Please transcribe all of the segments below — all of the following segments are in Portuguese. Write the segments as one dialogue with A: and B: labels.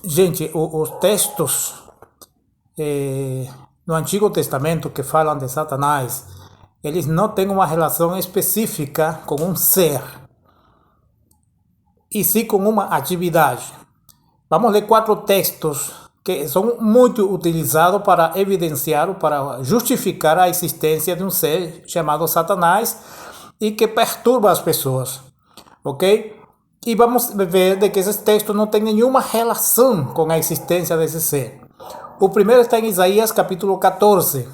A: Gente, os textos no Antigo Testamento que falam de Satanás, eles não têm uma relação específica com um ser, e sim com uma atividade. Vamos ler 4 textos que são muito utilizados para evidenciar, para justificar a existência de um ser chamado Satanás e que perturba as pessoas, ok? E vamos ver de que esses textos não têm nenhuma relação com a existência desse ser. O primeiro está em Isaías capítulo 14.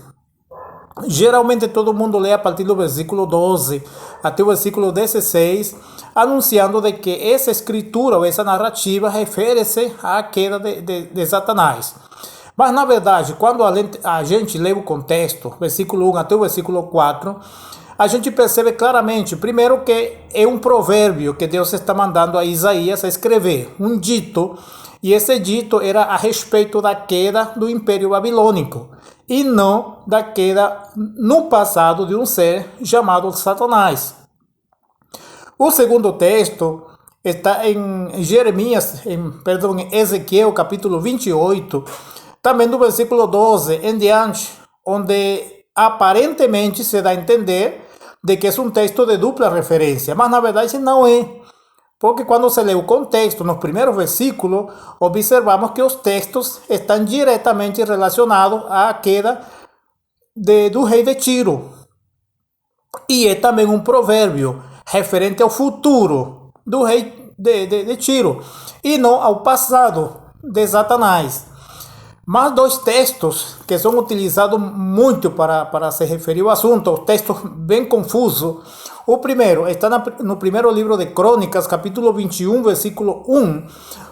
A: Geralmente todo mundo lê a partir do versículo 12 até o versículo 16, anunciando de que essa escritura ou essa narrativa refere-se à queda de Satanás. Mas na verdade, quando a gente lê o contexto, versículo 1 até o versículo 4, a gente percebe claramente, primeiro, que é um provérbio que Deus está mandando a Isaías a escrever, um dito, e esse dito era a respeito da queda do Império Babilônico, e não da queda no passado de um ser chamado Satanás. O segundo texto está em Ezequiel capítulo 28, também do versículo 12 em diante, onde aparentemente se dá a entender de que é um texto de dupla referência, mas na verdade não é. Porque quando se lê o contexto, nos primeiros versículos, observamos que os textos estão diretamente relacionados à queda do rei de Tiro. E é também um provérbio referente ao futuro do rei de Tiro, e não ao passado de Satanás. Mas 2 textos que são utilizados muito para se referir ao assunto, textos bem confusos. O primeiro está no primeiro livro de Crônicas, capítulo 21, versículo 1,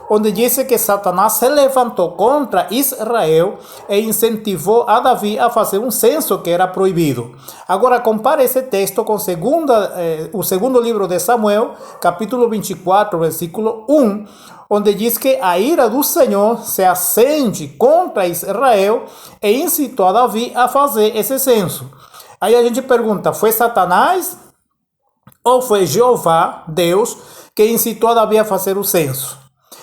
A: onde diz que Satanás se levantou contra Israel e incentivou a Davi a fazer um censo que era proibido. Agora, compare esse texto com o segundo livro de Samuel, capítulo 24, versículo 1, onde diz que a ira do Senhor se acende contra Israel e incitou a Davi a fazer esse censo. Aí a gente pergunta, foi Satanás ou foi Jeová, Deus, que incitou a Davi a fazer o censo?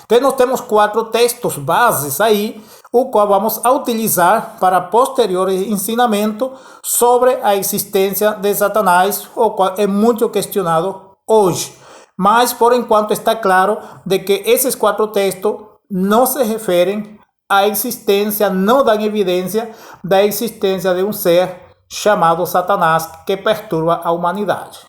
A: Então nós temos 4 textos bases aí, o qual vamos a utilizar para posterior ensinamento sobre a existência de Satanás, o qual é muito questionado hoje. Mas, por enquanto, está claro de que esses 4 textos não se referem à existência, não dão evidência da existência de um ser chamado Satanás que perturba a humanidade.